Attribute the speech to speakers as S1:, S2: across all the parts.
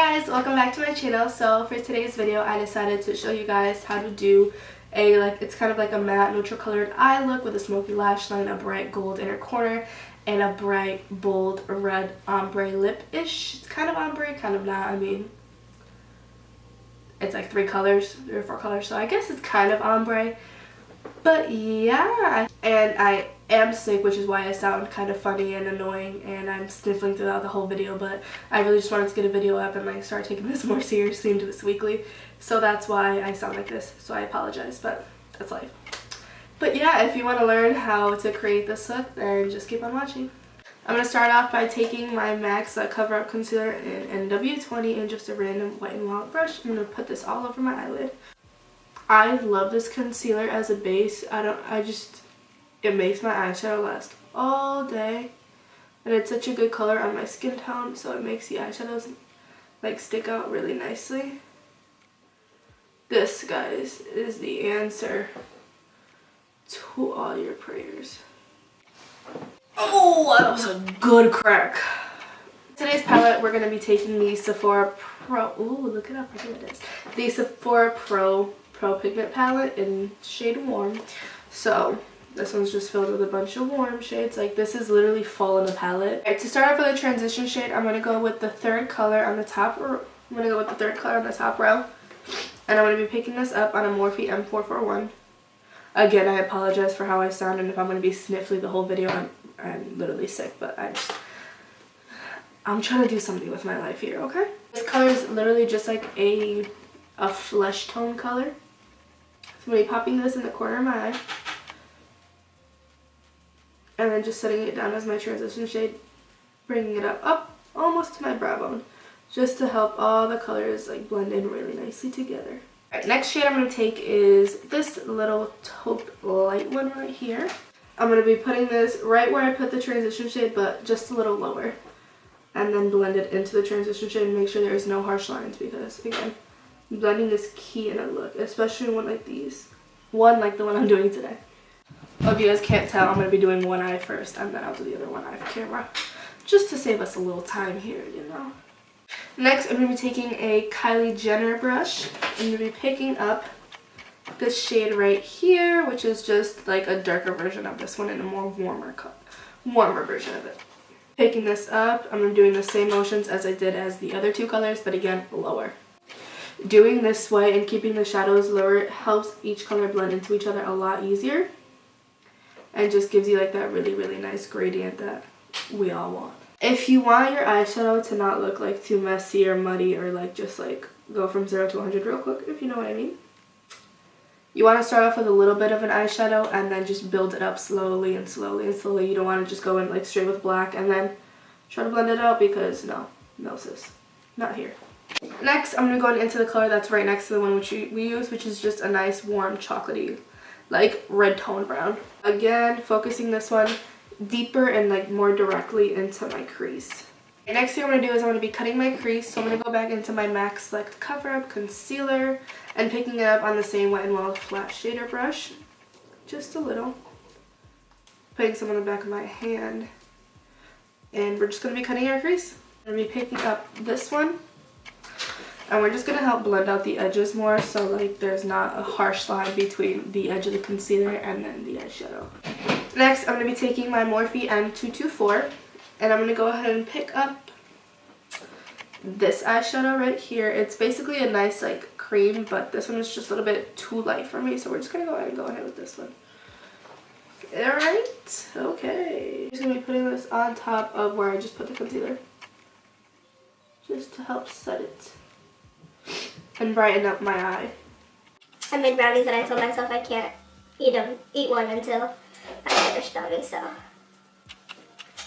S1: guys, welcome back to my channel. So for today's video I decided to show you guys how to do it's kind of like a matte neutral colored eye look with a smoky lash line, a bright gold inner corner, and a bright bold red ombre lip-ish. It's kind of ombre, kind of not. I mean, it's like 3 or 4 colors, so I guess it's kind of ombre. But yeah, and I am sick, which is why I sound kind of funny and annoying, and I'm sniffling throughout the whole video, but I really just wanted to get a video up and like start taking this more seriously into this weekly, so that's why I sound like this. So I apologize, but that's life. But yeah, if you want to learn how to create this look, then just keep on watching. I'm going to start off by taking my MAC's Cover Up Concealer in NW20 and just a random Wet n Wild brush. I'm going to put this all over my eyelid. I love this concealer as a base. It makes my eyeshadow last all day. And it's such a good color on my skin tone, so it makes the eyeshadows like stick out really nicely. This, guys, is the answer to all your prayers. Oh, that was a good crack. Today's palette, we're going to be taking the Sephora Pro. Ooh, look it up. Look at this. The Sephora Pro Pigment palette in shade Warm. So this one's just filled with a bunch of warm shades. Like, this is literally full in the palette. Alright, to start off with a transition shade, I'm going to go with the third color on the top row. And I'm going to be picking this up on a Morphe M441. Again, I apologize for how I sound, and if I'm going to be sniffly the whole video, I'm literally sick, but I'm trying to do something with my life here, okay? This color is literally just like a flesh tone color. So I'm going to be popping this in the corner of my eye. And then just setting it down as my transition shade. Bringing it up almost to my brow bone. Just to help all the colors like blend in really nicely together. Alright, next shade I'm going to take is this little taupe light one right here. I'm going to be putting this right where I put the transition shade, but just a little lower. And then blend it into the transition shade and make sure there's no harsh lines, because again, blending is key in a look, especially one like these. One like the one I'm doing today. If you guys can't tell, I'm going to be doing one eye first, and then I'll do the other one eye for camera. Just to save us a little time here, you know. Next, I'm going to be taking a Kylie Jenner brush. I'm going to be picking up this shade right here, which is just like a darker version of this one in a more warmer version of it. Picking this up, I'm doing the same motions as I did as the other 2 colors, but again, lower. Doing this way and keeping the shadows lower helps each color blend into each other a lot easier. And just gives you like that really, really nice gradient that we all want. If you want your eyeshadow to not look like too messy or muddy, or like just like go from 0 to 100 real quick, if you know what I mean. You want to start off with a little bit of an eyeshadow and then just build it up slowly and slowly and slowly. You don't want to just go in like straight with black and then try to blend it out, because no sis, not here. Next, I'm going to go into the color that's right next to the one which we use, which is just a nice warm chocolatey, like red tone brown. Again, focusing this one deeper and like more directly into my crease. Next thing I'm going to do is I'm going to be cutting my crease, so I'm going to go back into my MAC Select Cover Up Concealer and picking it up on the same Wet n Wild flat shader brush, just a little. Putting some on the back of my hand, and we're just going to be cutting our crease. I'm going to be picking up this one, and we're just going to help blend out the edges more, so like there's not a harsh line between the edge of the concealer and then the eyeshadow. Next, I'm going to be taking my Morphe M224, and I'm going to go ahead and pick up this eyeshadow right here. It's basically a nice like cream, but this one is just a little bit too light for me, so we're just going to go ahead with this one. Alright, okay. I'm just going to be putting this on top of where I just put the concealer, just to help set it and brighten up my eye.
S2: I made brownies and I told myself I can't eat one until I finish brownies, so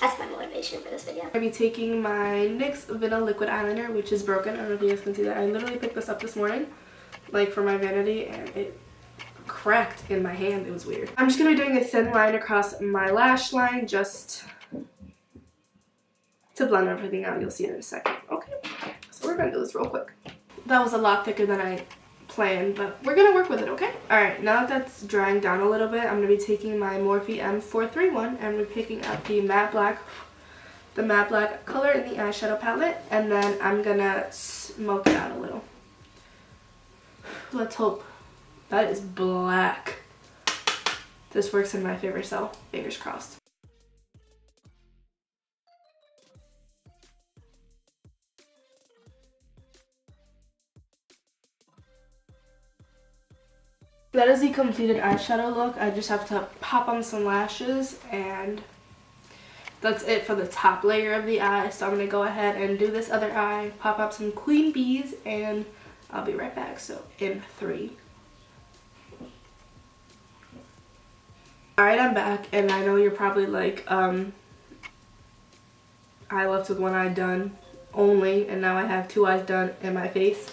S2: that's my motivation for this video.
S1: I'll be taking my NYX Vanilla Liquid Eyeliner, which is broken. I don't know if you guys can see that. I literally picked this up this morning, like for my vanity, and it cracked in my hand. It was weird. I'm just going to be doing a thin line across my lash line just to blend everything out. You'll see it in a second. Okay, so we're going to do this real quick. That was a lot thicker than I planned, but we're going to work with it, okay? Alright, now that that's drying down a little bit, I'm going to be taking my Morphe M431 and we're picking up the matte black the matte black color in the eyeshadow palette, and then I'm gonna smoke it out a little. Let's hope. That is black. This works in my favor, so fingers crossed. That is the completed eyeshadow look. I just have to pop on some lashes, and that's it for the top layer of the eye. So I'm going to go ahead and do this other eye, pop up some queen bees, and I'll be right back. So in 3. Alright, I'm back, and I know you're probably like, I left with one eye done only, and now I have 2 eyes done in my face.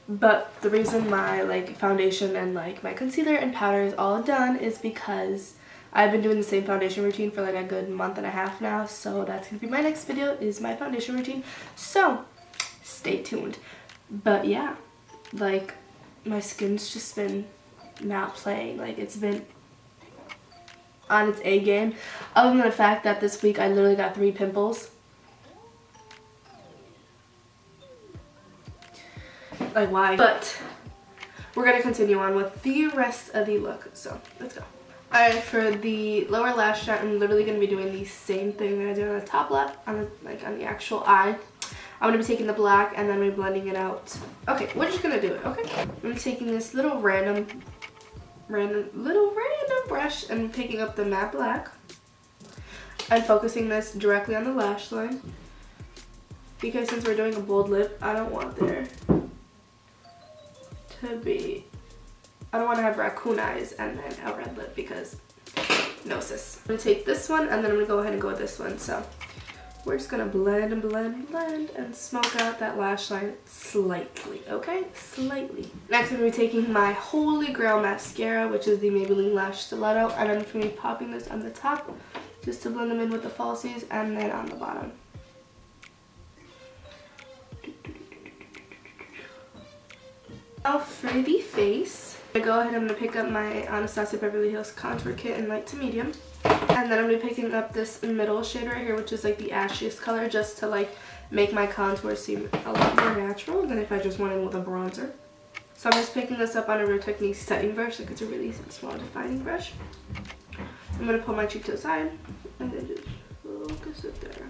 S1: But the reason my like foundation and like my concealer and powder is all done is because I've been doing the same foundation routine for like a good month and a half now. So that's gonna be my next video, is my foundation routine. So stay tuned. But yeah, like my skin's just been not playing. Like it's been on its A game. Other than the fact that this week I literally got 3 pimples. Like why? But we're gonna continue on with the rest of the look, so let's go. Alright, for the lower lash line, I'm literally gonna be doing the same thing that I did on the top left, on the actual eye. I'm gonna be taking the black and then we're blending it out. Okay, we're just gonna do it. Okay, I'm taking this little random brush and picking up the matte black and focusing this directly on the lash line, because since we're doing a bold lip, I don't want there to be, I don't want to have raccoon eyes and then a red lip, because no sis. I'm going to take this one and then I'm going to go ahead and go with this one. So we're just going to blend and blend and blend and smoke out that lash line slightly, okay? Slightly. Next I'm going to be taking my Holy Grail mascara, which is the Maybelline Lash Stiletto, and I'm just going to be popping this on the top just to blend them in with the falsies, and then on the bottom. Now for the face, I'm going to go ahead and I'm going to pick up my Anastasia Beverly Hills Contour Kit in light to medium. And then I'm going to be picking up this middle shade right here, which is like the ashiest color, just to like make my contour seem a lot more natural than if I just went in with a bronzer. So I'm just picking this up on a Real Techniques setting brush, like it's a really small defining brush. I'm going to pull my cheek to the side and then just focus it there.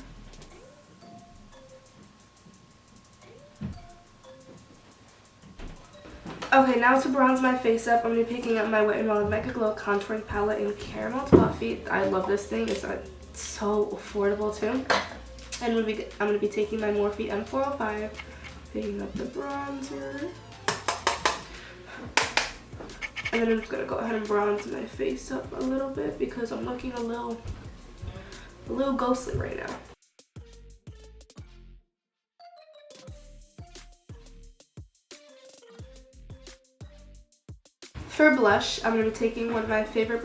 S1: Okay, now to bronze my face up, I'm going to be picking up my Wet n Wild Mega Glow Contouring Palette in Caramel Toffee. I love this thing. It's so affordable too. And I'm going to be taking my Morphe M405, picking up the bronzer. And then I'm just going to go ahead and bronze my face up a little bit because I'm looking a little ghostly right now. For blush, I'm going to be taking one of my favorite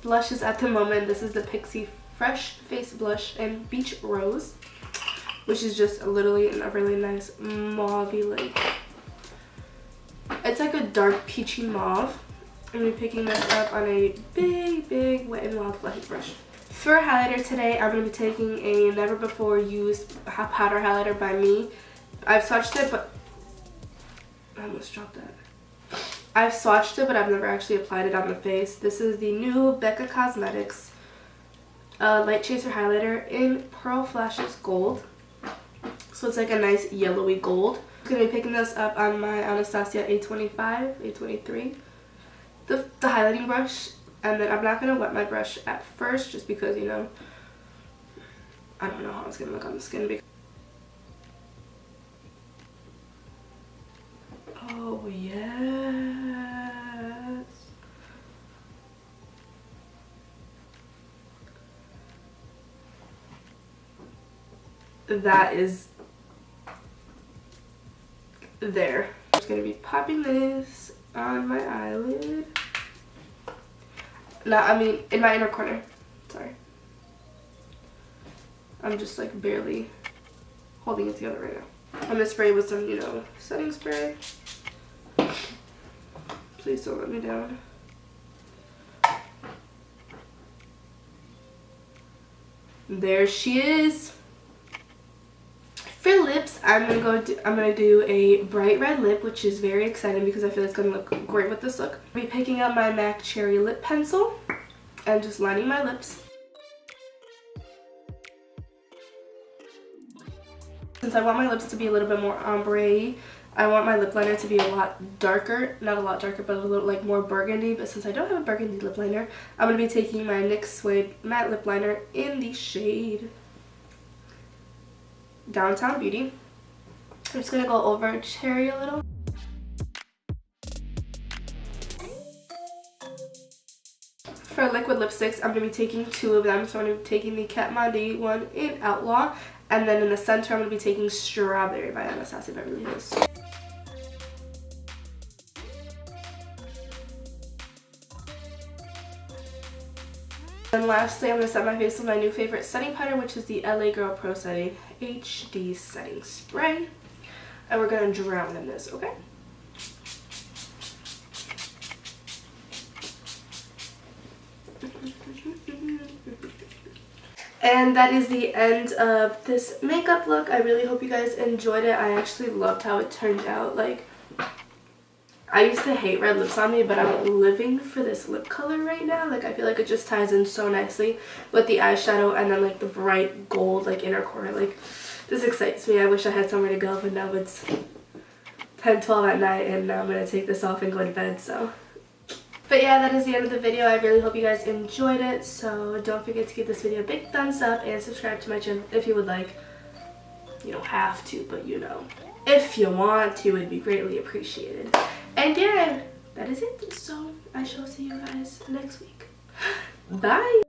S1: blushes at the moment. This is the Pixie Fresh Face Blush in Beach Rose, which is just literally a really nice mauve-y, like, it's like a dark peachy mauve. I'm going to be picking this up on a big Wet n Wild fluffy brush. For highlighter today, I'm going to be taking a never before used powder highlighter by me. I've swatched it, but I almost dropped that. I've swatched it, but I've never actually applied it on the face. This is the new Becca Cosmetics Light Chaser Highlighter in Pearl Flashes Gold. So it's like a nice yellowy gold. I'm going to be picking this up on my Anastasia A23, the highlighting brush. And then I'm not going to wet my brush at first, just because, you know, I don't know how it's going to look on the skin. Oh, yes. That is there. I'm just going to be popping this on my eyelid. No, I mean, in my inner corner. Sorry. I'm just like barely holding it together right now. I'm going to spray with some, you know, setting spray. Please don't let me down. There she is. for lips, I'm gonna do a bright red lip, which is very exciting because I feel it's gonna look great with this look. I'll be picking up my MAC Cherry lip pencil and just lining my lips. Since I want my lips to be a little bit more ombre, I want my lip liner to be a lot darker, not a lot darker, but a little like more burgundy. But since I don't have a burgundy lip liner, I'm going to be taking my NYX Suede matte lip liner in the shade Downtown Beauty. I'm just going to go over Cherry a little. For liquid lipsticks, I'm going to be taking 2 of them. So I'm going to be taking the Kat Von D one in Outlaw. And then in the center, I'm going to be taking Strawberry by Anastasia Beverly Hills. And lastly, I'm going to set my face with my new favorite setting powder, which is the LA Girl Pro Setting HD Setting Spray. And we're going to drown in this, okay? And that is the end of this makeup look. I really hope you guys enjoyed it. I actually loved how it turned out. Like, I used to hate red lips on me, but I'm living for this lip color right now. Like, I feel like it just ties in so nicely with the eyeshadow and then like the bright gold like inner corner. Like, this excites me. I wish I had somewhere to go, but now it's 10-12 at night and now I'm going to take this off and go to bed, so. But yeah, that is the end of the video. I really hope you guys enjoyed it. So don't forget to give this video a big thumbs up and subscribe to my channel if you would like. You don't have to, but you know. If you want to, it'd be greatly appreciated. And yeah, that is it. So I shall see you guys next week. Bye!